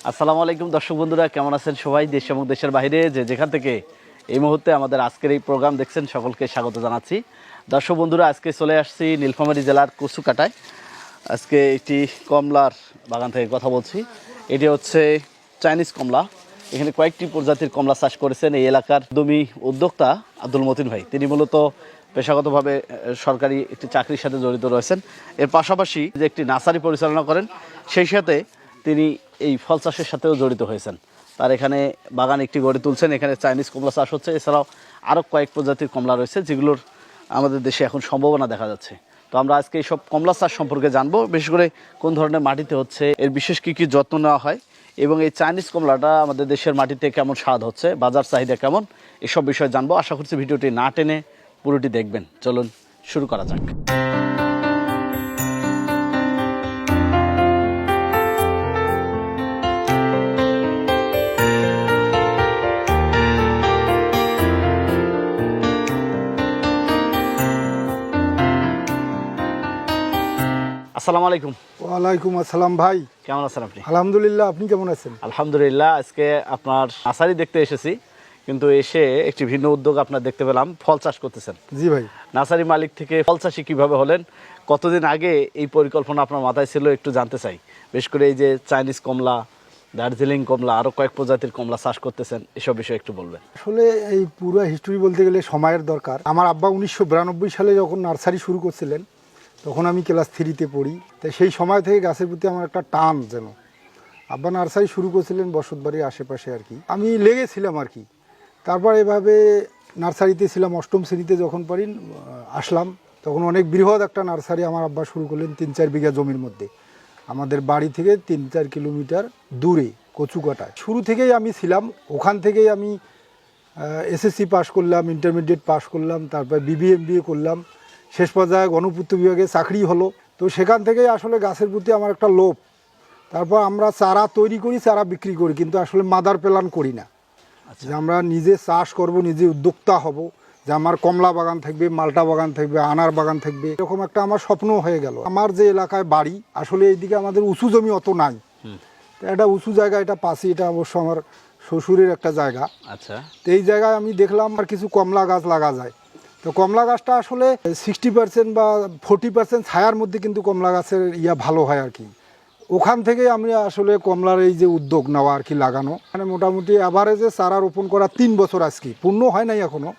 আসসালামু আলাইকুম দর্শক বন্ধুরা, কেমন আছেন সবাই? দেশ এবং দেশের বাইরে যেখান থেকে এই মুহূর্তে আমাদের আজকের এই প্রোগ্রাম দেখছেন সকলকে স্বাগত জানাচ্ছি। দর্শক বন্ধুরা, আজকে চলে আসছি নীলফামারী জেলার কচুকাটায়। আজকে একটি কমলার বাগান থেকে কথা বলছি। এটি হচ্ছে চাইনিজ কমলা। এখানে কয়েকটি প্রজাতির কমলা চাষ করেছেন এই এলাকার দমি উদ্যোক্তা আব্দুল মতিন ভাই। তিনি মূলত পেশাগতভাবে সরকারি একটি চাকরির সাথে জড়িত রয়েছেন। এর পাশাপাশি যে একটি নার্সারি পরিচালনা করেন, সেই সাথে তিনি এই ফল চাষের সাথেও জড়িত হয়েছেন। তার এখানে বাগান একটি গড়ে তুলছেন। এখানে চাইনিজ কমলা চাষ হচ্ছে, এছাড়াও আরও কয়েক প্রজাতির কমলা রয়েছে যেগুলোর আমাদের দেশে এখন সম্ভাবনা দেখা যাচ্ছে। তো আমরা আজকে এইসব কমলা চাষ সম্পর্কে জানবো, বিশেষ করে কোন ধরনের মাটিতে হচ্ছে, এর বিশেষ কী কী যত্ন নেওয়া হয়, এবং এই চাইনিজ কমলাটা আমাদের দেশের মাটিতে কেমন স্বাদ হচ্ছে, বাজার চাহিদা কেমন, এসব বিষয়ে জানবো। আশা করছি ভিডিওটি না টেনে পুরোটি দেখবেন। চলুন শুরু করা যাক। আসসালামু আলাইকুম। ওয়ালাইকুম আসসালাম ভাই, কেমন আছেন আপনি? আলহামদুলিল্লাহ। আপনি কেমন আছেন? আলহামদুলিল্লাহ। আজকে আপনার নার্সারি দেখতে এসেছি, কিন্তু এসে একটি ভিন্ন উদ্যোগ আপনার দেখতে পেলাম, ফল চাষ করতেছেন। জি ভাই। নার্সারি মালিক থেকে ফল চাষি কীভাবে হলেন, কতদিন আগে এই পরিকল্পনা আপনার মাথায় ছিল, একটু জানতে চাই। বিশেষ করে এই যে চাইনিজ কমলা, দার্জিলিং কমলা, আরও কয়েক প্রজাতির কমলা চাষ করতেছেন, এসব বিষয়ে একটু বলবেন। আসলে এই পুরো হিস্টোরি বলতে গেলে সময়ের দরকার। আমার আব্বা 1992 সালে যখন নার্সারি শুরু করছিলেন, তখন আমি ক্লাস 3-তে পড়ি। তাই সেই সময় থেকে গাছের প্রতি আমার একটা টান যেন। আব্বা নার্সারি শুরু করছিলেন বসতবাড়ির আশেপাশে আর কি, আমি লেগেছিলাম আর কি। তারপর এভাবে নার্সারিতে ছিলাম, 8ম শ্রেণীতে যখন পড়ি আসলাম, তখন অনেক বৃহৎ একটা নার্সারি আমার আব্বা শুরু করলেন 3-4 বিঘা জমির মধ্যে, আমাদের বাড়ি থেকে 3-4 কিলোমিটার দূরে কচুকাটায়। শুরু থেকেই আমি ছিলাম ওখান থেকেই। আমি এসএসসি পাস করলাম, ইন্টারমিডিয়েট পাস করলাম, তারপর BBA করলাম, শেষ পর্যায়ে গণপূর্ত বিভাগে চাকরি হলো। তো সেখান থেকেই আসলে গাছের প্রতি আমার একটা লোভ। তারপর আমরা চারা তৈরি করি, চারা বিক্রি করি, কিন্তু আসলে মাদার প্ল্যান করি না যে আমরা নিজে চাষ করব, নিজে উদ্যোক্তা হব, যে আমার কমলা বাগান থাকবে, মালটা বাগান থাকবে, আনার বাগান থাকবে। এরকম একটা আমার স্বপ্ন হয়ে গেল। আমার যে এলাকায় বাড়ি, আসলে এইদিকে আমাদের উঁচু জমি অত নাই। এটা উঁচু জায়গা, এটা পাশে, এটা অবশ্য আমার শ্বশুরের একটা জায়গা। আচ্ছা। তো এই জায়গায় আমি দেখলাম আর কিছু কমলা গাছ লাগা যায়। তো কমলা গাছটা আসলে 60% বা 40% ছায়ার মধ্যে কিন্তু কমলা গাছের ভালো হয় আর কি। ওখান থেকে আমি আসলে কমলার এই যে উদ্যোগ নেওয়া আর কি, লাগানো। মানে মোটামুটি অ্যাভারেজে চারা রোপণ করা 3 বছর আজকে, পূর্ণ হয় নাই এখনো।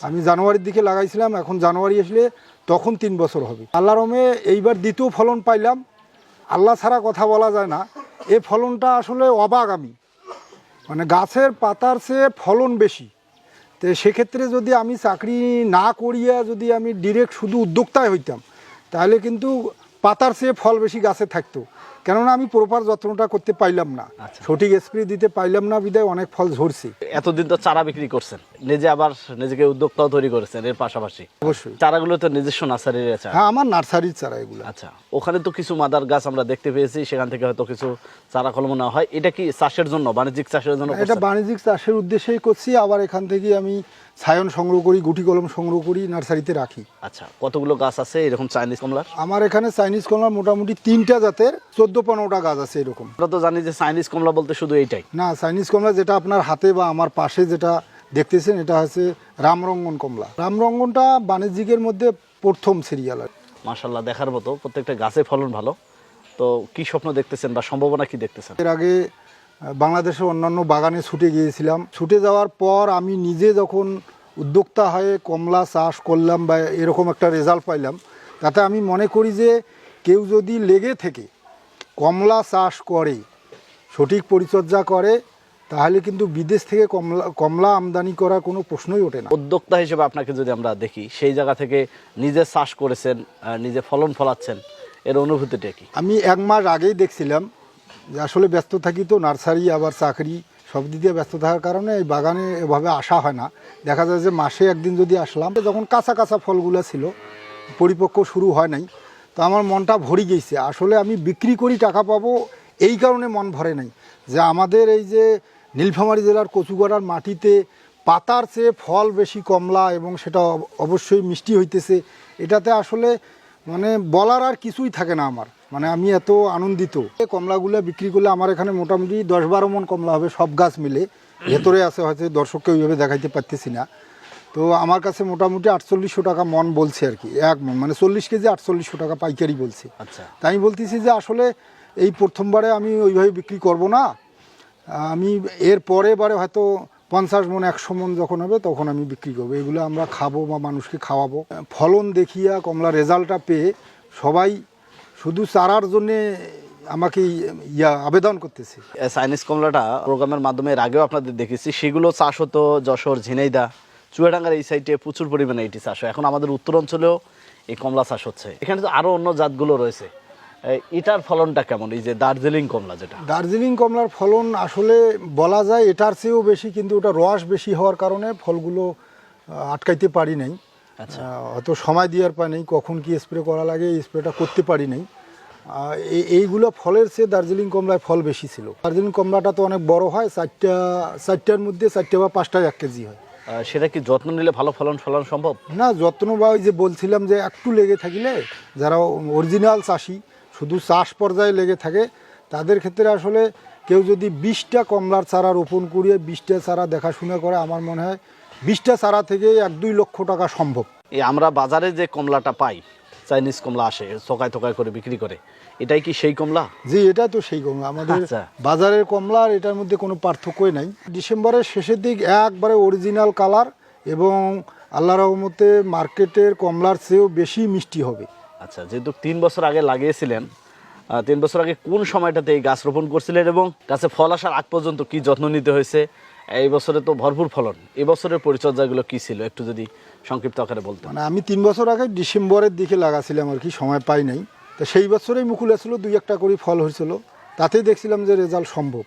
আমি জানুয়ারির দিকে লাগাইছিলাম, এখন জানুয়ারি আসলে তখন 3 বছর হবে। আল্লাহর রহমতে এইবার দ্বিতীয় ফলন পাইলাম। আল্লাহ ছাড়া কথা বলা যায় না। এই ফলনটা আসলে অবাক। আমি মানে গাছের পাতার চেয়ে ফলন বেশি। তো সেক্ষেত্রে যদি আমি চাকরি না করিয়া যদি আমি ডিরেক্ট শুধু উদ্যোক্তায় হইতাম, তাহলে কিন্তু পাতার চেয়ে ফল বেশি গাছে থাকতো। কেননা আমি প্রপার যত্নটা করতে পাইলাম না, সঠিক স্প্রে দিতে পাইলাম না, বিধায় অনেক ফল ঝরছে। এতদিন তো চারা বিক্রি করছেন, নিজে আবার নিজেকে উদ্যোক্তাও তৈরি করেছেন এর পাশাপাশি। অবশ্যই চারাগুলো তো নিজস্ব নার্সারির চারা? হ্যাঁ, আমার নার্সারির চারা এগুলো। আচ্ছা, ওখানে তো কিছু মাদার গাছ আমরা দেখতে পেয়েছি, সেখান থেকে হয়তো কিছু চারা কলম নেওয়া হয়। এটা কি চাষের জন্য, বাণিজ্যিক চাষের জন্য? এটা বাণিজ্যিক চাষের উদ্দেশ্যেই করছি। আবার এখান থেকে আমি ছায়ন সংগ্রহ করি, গুটি কলম সংগ্রহ করি, নার্সারিতে রাখি। আচ্ছা, কতগুলো গাছ আছে এরকম চাইনিজ কমলার? আমার এখানে চাইনিজ কমলার মোটামুটি 3টা জাতের 14-15টা গাছ আছে এরকম। আমরা তো জানি যে চাইনিজ কমলা বলতে শুধু এইটাই না, চাইনিজ কমলা যেটা আপনার হাতে বা আমার পাশে যেটা দেখতেছেন, এটা হচ্ছে রামরঙ্গন কমলা। রামরঙ্গনটা বাণিজ্যিকের মধ্যে প্রথম সিরিয়াল। মাশাআল্লাহ, দেখার মতো, প্রত্যেকটা গাছে ফলন ভালো। তো কি স্বপ্ন দেখতেছেন বা সম্ভাবনা কি দেখতেছেন? এর আগে বাংলাদেশের অন্যান্য বাগানে ছুটে গিয়েছিলাম। ছুটে যাওয়ার পর আমি নিজে যখন উদ্যোক্তা হয়ে কমলা চাষ করলাম বা এরকম একটা রেজাল্ট পাইলাম, তাতে আমি মনে করি যে কেউ যদি লেগে থেকে কমলা চাষ করে, সঠিক পরিচর্যা করে, তাহলে কিন্তু বিদেশ থেকে কমলা আমদানি করার কোনো প্রশ্নই ওঠে না। উদ্যোক্তা হিসেবে আপনাকে যদি আমরা দেখি, সেই জায়গা থেকে নিজে চাষ করেছেন, নিজে ফলন ফলাচ্ছেন, এর অনুভূতিটা কি? আমি 1 মাস আগেই দেখছিলাম যে আসলে ব্যস্ত থাকি তো, নার্সারি আবার চাকরি সব দিক দিয়ে ব্যস্ত থাকার কারণে এই বাগানে এভাবে আসা হয় না। দেখা যায় যে মাসে একদিন যদি আসলাম, যখন কাঁচা কাঁচা ফলগুলো ছিল, পরিপক্ক শুরু হয় নাই, তো আমার মনটা ভরে গিয়েছে। আসলে আমি বিক্রি করি টাকা পাবো, এই কারণে মন ভরে নাই যে আমাদের এই যে নীলফামারী জেলার কচুকাটার মাটিতে পাতার চেয়ে ফল বেশি কমলা, এবং সেটা অবশ্যই মিষ্টি হইতেছে। এটাতে আসলে মানে বলার আর কিছুই থাকে না আমার। মানে আমি এত আনন্দিত। এই কমলাগুলো বিক্রি করলে আমার এখানে মোটামুটি 10-12 মন কমলা হবে সব গাছ মিলে। ভেতরে আছে, হয়তো দর্শককে ওইভাবে দেখাইতে পারতেছি না। তো আমার কাছে মোটামুটি 4800 টাকা মন বলছে আর কি, এক মন মানে 40 কেজি 4800 টাকা পাইকারি বলছে। আচ্ছা, তাই আমি বলতেছি যে আসলে এই প্রথমবারে আমি ওইভাবে বিক্রি করব না, আমি এর বারে হয়তো 50 মন 100 মন যখন হবে তখন আমি বিক্রি করবো। এগুলো আমরা খাবো বা মানুষকে খাওয়াবো। ফলন দেখিয়া কমলা রেজাল্টটা পেয়ে সবাই শুধু চারার জন্যে আমাকে আবেদন করতেছে। চাইনিজ কমলাটা প্রোগ্রামের মাধ্যমে এর আগেও আপনাদের দেখেছি, সেগুলো চাষ হতো যশোর, ঝিনাইদহ, চুয়াডাঙ্গার এই সাইডে প্রচুর পরিমাণে এটি চাষ হয়। এখন আমাদের উত্তর অঞ্চলেও এই কমলা চাষ হচ্ছে। এখানে তো আরও অন্য জাতগুলো রয়েছে, এটার ফলনটা কেমন? এই যে দার্জিলিং কমলা, যেটা দার্জিলিং কমলার ফলন আসলে বলা যায় এটার চেয়েও বেশি, কিন্তু ওটা রস বেশি হওয়ার কারণে ফলগুলো আটকাইতে পারি নাই। আচ্ছা, অত সময় দেওয়ার পাই নাই, কখন কি স্প্রে করা লাগে এই স্প্রেটা করতে পারি নাই। এইগুলো ফলের চেয়ে দার্জিলিং কমলায় ফল বেশি ছিল। দার্জিলিং কমলাটা তো অনেক বড় হয়, চারটার মধ্যে 4টে বা 5টায় 1 কেজি হয়। সেটা কি যত্ন নিলে ভালো ফলন সম্ভব? না, যত্ন বা ওই যে বলছিলাম যে একটু লেগে থাকিলে, যারা অরিজিনাল চাষি শুধু চাষ পর্যায়ে লেগে থাকে তাদের ক্ষেত্রে আসলে কেউ যদি 20টা কমলার চারা রোপণ করিয়ে 20টা চারা দেখাশোনা করে, আমার মনে হয় 20টা চারা থেকে 1-2 লক্ষ টাকা সম্ভব। এই আমরা বাজারে যে কমলাটা পাই, চাইনিজ কমলা আসে থোকায় থোকায় করে বিক্রি করে, এটাই কি সেই কমলা? জি, এটা তো সেই কমলা। আমাদের আচ্ছা। বাজারের কমলা আর এটার মধ্যে কোনো পার্থক্যই নাই। ডিসেম্বরের শেষের দিক একবারে অরিজিনাল কালার, এবং আল্লাহ রহমতে মার্কেটের কমলার চেয়েও বেশি মিষ্টি হবে। আচ্ছা, যেহেতু 3 বছর আগে লাগিয়েছিলেন, 3 বছর আগে কোন সময়টাতে এই গাছ রোপণ করছিলেন এবং গাছে ফল আসার আগ পর্যন্ত কি যত্ন নিতে হয়েছে? এই বছরে তো ভরপুর ফলন, এই বছরের পরিচর্যাগুলো কি ছিল একটু যদি সংক্ষিপ্ত আকারে বলতেন। মানে আমি 3 বছর আগে ডিসেম্বরের দিকে লাগাছিলাম আর কি, সময় পাই নাই। তো সেই বছরেই মুকুল আসলো, 2-1টা করে ফল হয়েছিল, তাতেই দেখছিলাম যে রেজাল্ট সম্ভব।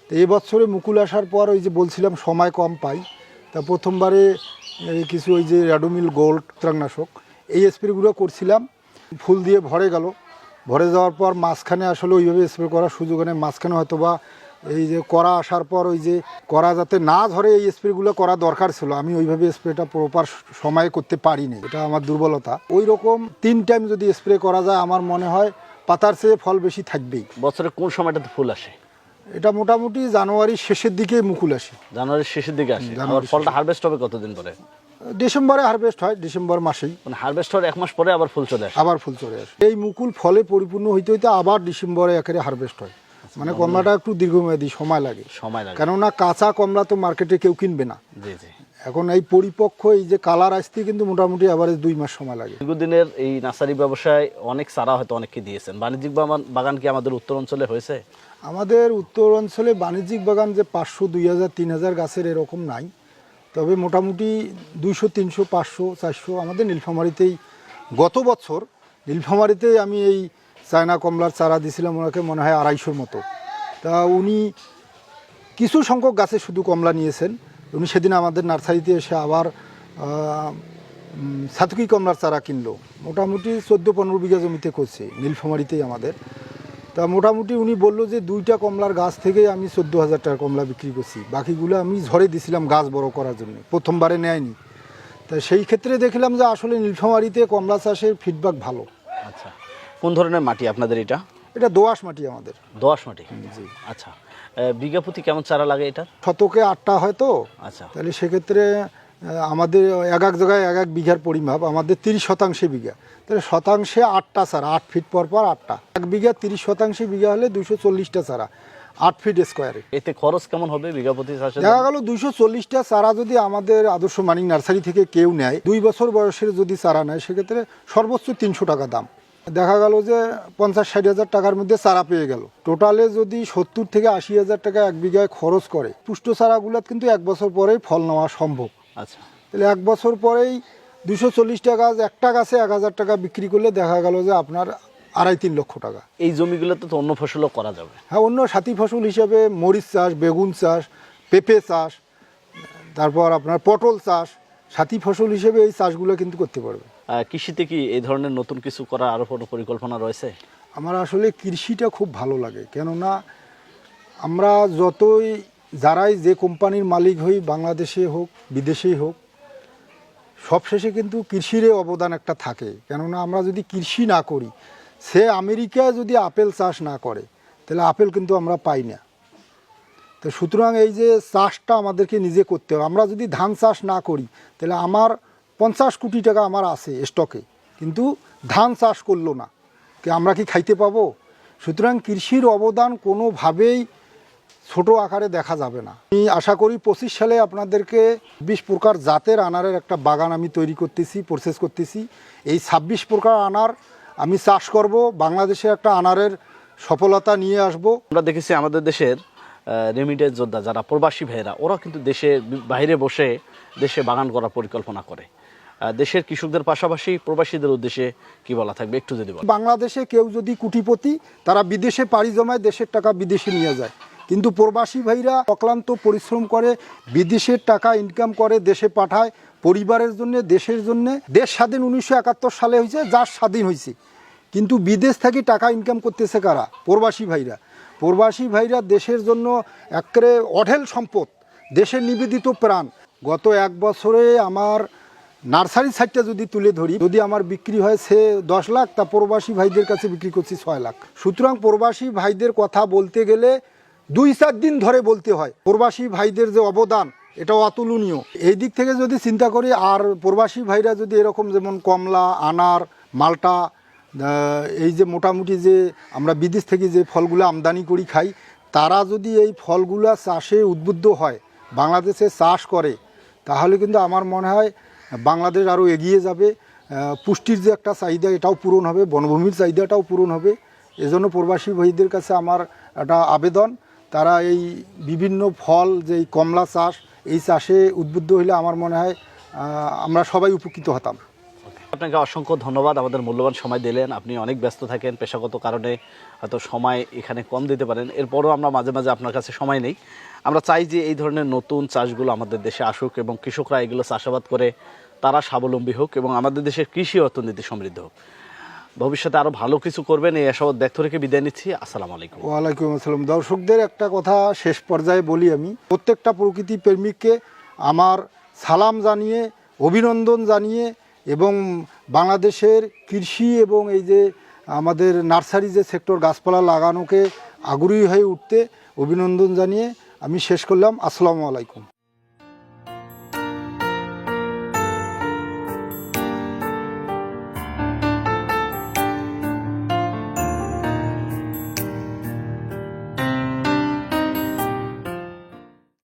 তো এই বছরে মুকুল আসার পর ওই যে বলছিলাম সময় কম পাই, তা প্রথমবারে কিছু ওই যে র্যাডোমিল গোল্ড ছত্রাকনাশক এই স্প্রেগুলো করছিলাম, ফুল দিয়ে ভরে গেল। ভরে যাওয়ার পর মাঝখানে আসলে ওইভাবে স্প্রে করার সুযোগ নেই। মাঝখানে হয়তো বা এই যে করা আসার পর ওই যে করা যাতে না ধরে এই স্প্রেগুলো করা দরকার ছিল, আমি ওইভাবে স্প্রেটা প্রপার সময়ে করতে পারিনি, এটা আমার দুর্বলতা। ওই রকম 3 টাইম যদি স্প্রে করা যায় আমার মনে হয় পাতার চেয়ে ফল বেশি থাকবেই। বছরে কোন সময়টাতে ফুল আসে? এটা মোটামুটি জানুয়ারির শেষের দিকে মুকুল আসে। জানুয়ারির শেষের দিকে আসে। জানুয়ারির আবার ফলটা হারভেস্ট হবে কতদিন পরে? ডিসেম্বরে হারভেস্ট হয়, ডিসেম্বর মাসেই। মানে হারভেস্ট হওয়ার 1 মাস পরে আবার ফুল চলে আসে? আবার ফুল চলে আসে। এই মুকুল ফলে পরিপূর্ণ হইতে হইতে আবার ডিসেম্বরে একেবারে হারভেস্ট হয়। মানে কমলাটা একটু দীর্ঘমেয়াদী সময় লাগে, কেননা কাঁচা কমলা তো মার্কেটে কেউ কিনবে না। জি জি। এখন এই পরিপক্ক এই যে কালার আসতে কিন্তু মোটামুটি আবার 2 মাস সময় লাগে। দীর্ঘদিনের এই নার্সারি ব্যবসায় অনেক চারা হয়তো অনেককে দিয়েছেন। বাণিজ্যিক বাগান কি আমাদের উত্তর অঞ্চলে হয়েছে? আমাদের উত্তর অঞ্চলে বাণিজ্যিক বাগান যে 500, 2000, 3000 গাছের এরকম নাই, তবে মোটামুটি 200, 300, 500, 400 আমাদের নীলফামারীতেই। গত বছর নীলফামারীতেই আমি এই চায়না কমলার চারা দিয়েছিলাম ওনাকে, মনে হয় 250-র মতো। তা উনি কিছু সংখ্যক গাছে শুধু কমলা নিয়েছেন। উনি সেদিন আমাদের নার্সারিতে এসে আবার সাতকি কমলার চারা কিনলো। মোটামুটি 14-15 বিঘা জমিতে করছে নীলফামারীতেই আমাদের। তা মোটামুটি উনি বললো যে 2টা কমলার গাছ থেকে আমি 14,000 টাকা কমলা বিক্রি করছি, বাকিগুলো আমি ঝড়ে দিছিলাম গাছ বড় করার জন্য, প্রথমবারে নেয়নি। তা সেই ক্ষেত্রে দেখলাম যে আসলে নীলফামারীতে কমলা চাষের ফিডব্যাক ভালো। আচ্ছা, কোন ধরনের মাটি আপনাদের এটা? এটা দোআঁশ মাটি আমাদের। দোআঁশ মাটি? জি। আচ্ছা, বিঘা প্রতি কেমন চারা লাগে এটা? শতকে 8টা হয় তো। আচ্ছা, তাহলে সেক্ষেত্রে আমাদের এক এক জায়গায় 1 বিঘার পরিমাপ, আমাদের 30% বিঘা, তাহলে শতাংশে 8টা চারা, 8 ফিট পর 8টা। 1 বিঘা 30% বিঘা হলে 240টা চারা, 8 ফিট স্কোয়ারে। এতে খরচ কেমন হবে বিঘা প্রতি চাষে? দেখা গেল 240টা চারা যদি আমাদের আদর্শ মানিক নার্সারি থেকে কেউ নেয়, 2 বছর বয়সের যদি চারা নেয়, সেক্ষেত্রে সর্বোচ্চ 300 টাকা দাম। দেখা গেল যে 50-60 হাজার টাকার মধ্যে চারা পেয়ে গেল। টোটালে যদি 70 থেকে 80 হাজার টাকা 1 বিঘায় খরচ করে, পুষ্ট চারাগুলো কিন্তু 1 বছর পরেই ফল নেওয়া সম্ভব। আচ্ছা, তাহলে 1 বছর পরেই 240টা গাছ, একটা গাছে 1000 টাকা বিক্রি করলে দেখা গেল যে আপনার 2.5-3 লক্ষ টাকা। এই জমিগুলোতে তো অন্য ফসলও করা যাবে। হ্যাঁ, অন্য সাথী ফসল হিসাবে মরিচ চাষ, বেগুন চাষ, পেঁপে চাষ, তারপর আপনার পটল চাষ, সাথী ফসল হিসেবে এই চাষগুলো কিন্তু করতে পারবে। কৃষিতে কি এই ধরনের নতুন কিছু করার আরও কোনো পরিকল্পনা রয়েছে? আমার আসলে কৃষিটা খুব ভালো লাগে, কেননা আমরা যারাই যে কোম্পানির মালিক হই, বাংলাদেশে হোক বিদেশেই হোক, সবশেষে কিন্তু কৃষির অবদান একটা থাকে। কেননা আমরা যদি কৃষি না করি সে আমেরিকায় যদি আপেল চাষ না করে তাহলে আপেল কিন্তু আমরা পাই না। তো সুতরাং এই যে চাষটা আমাদেরকে নিজে করতে হবে। আমরা যদি ধান চাষ না করি তাহলে আমার 50 কোটি টাকা আমার আছে স্টকে, কিন্তু ধান চাষ করলো না, আমরা কি খাইতে পাবো? সুতরাং কৃষির অবদান কোনোভাবেই ছোট আকারে দেখা যাবে না। আমি আশা করি 25 সালে আপনাদেরকে 20 প্রকার জাতের আনারের একটা বাগান আমি তৈরি করতেছি, প্রসেস করতেছি। এই 26 প্রকার আনার আমি চাষ করব, বাংলাদেশে একটা আনারের সফলতা নিয়ে আসব। আমরা দেখেছি আমাদের দেশের রেমিটেন্স যোদ্ধা যারা প্রবাসী ভাইয়েরা, ওরা কিন্তু দেশের বাইরে বসে দেশে বাগান করার পরিকল্পনা করে। দেশের কৃষকদের পাশাপাশি প্রবাসীদের উদ্দেশ্যে কি বলা থাকবে একটু যদি বলেন। বাংলাদেশে কেউ যদি কোটিপতি, তারা বিদেশে পাড়ি জমায়, দেশের টাকা বিদেশে নিয়ে যায়, কিন্তু প্রবাসী ভাইরা অক্লান্ত পরিশ্রম করে, বিদেশের টাকা ইনকাম করে, দেশে পাঠায় পরিবারের জন্য, দেশের জন্য। দেশ স্বাধীন 1971 সালে হয়েছে, যার স্বাধীন হয়েছে, কিন্তু বিদেশ থেকে টাকা ইনকাম করতেছে কারা? প্রবাসী ভাইরা। প্রবাসী ভাইরা দেশের জন্য একেবারে অঢেল সম্পদ, দেশের নিবেদিত প্রাণ। গত 1 বছরে আমার নার্সারি সাইডটা যদি তুলে ধরি, যদি আমার বিক্রি হয় সে 10 লাখ, তা প্রবাসী ভাইদের কাছে বিক্রি করছি 6 লাখ। সুতরাং প্রবাসী ভাইদের কথা বলতে গেলে 2-4 দিন ধরে বলতে হয়। প্রবাসী ভাইদের যে অবদান, এটাও অতুলনীয়। এই দিক থেকে যদি চিন্তা করি, আর প্রবাসী ভাইরা যদি এরকম যেমন কমলা, আনার, মালটা, এই যে মোটামুটি যে আমরা বিদেশ থেকে যে ফলগুলো আমদানি করি খাই, তারা যদি এই ফলগুলা চাষে উদ্বুদ্ধ হয়, বাংলাদেশে চাষ করে, তাহলে কিন্তু আমার মনে হয় বাংলাদেশ আরও এগিয়ে যাবে। পুষ্টির যে একটা চাহিদা, এটাও পূরণ হবে, বনভূমির চাহিদাটাও পূরণ হবে। এজন্য প্রবাসী ভাইদের কাছে আমার একটা আবেদন, তারা এই বিভিন্ন ফল, যে এই কমলা চাষ, এই চাষে উদ্বুদ্ধ হলে আমার মনে হয় আমরা সবাই উপকৃত হতাম। আপনাকে অসংখ্য ধন্যবাদ, আমাদের মূল্যবান সময় দিলেন। আপনি অনেক ব্যস্ত থাকেন, পেশাগত কারণে হয়তো সময় এখানে কম দিতে পারেন, এরপরও আমরা মাঝে মাঝে আপনার কাছে সময় নেই। আমরা চাই যে এই ধরনের নতুন চাষগুলো আমাদের দেশে আসুক এবং কৃষকরা এগুলো চাষাবাদ করে তারা স্বাবলম্বী হোক এবং আমাদের দেশের কৃষি অর্থনীতি সমৃদ্ধ হোক। ভবিষ্যতে আরও ভালো কিছু করবেন এই আশাবাদ ব্যক্ত রেখে বিদায় নিচ্ছি। আসসালামু আলাইকুম। ওয়ালাইকুম আসসালাম। দর্শকদের একটা কথা শেষ পর্যায়ে বলি, আমি প্রত্যেকটা প্রকৃতি প্রেমিককে আমার সালাম জানিয়ে, অভিনন্দন জানিয়ে, এবং বাংলাদেশের কৃষি এবং এই যে আমাদের নার্সারি যে সেক্টর, গাছপালা লাগানোকে আগ্রহী হয়ে উঠতে অভিনন্দন জানিয়ে আমি শেষ করলাম। আসসালামু আলাইকুম।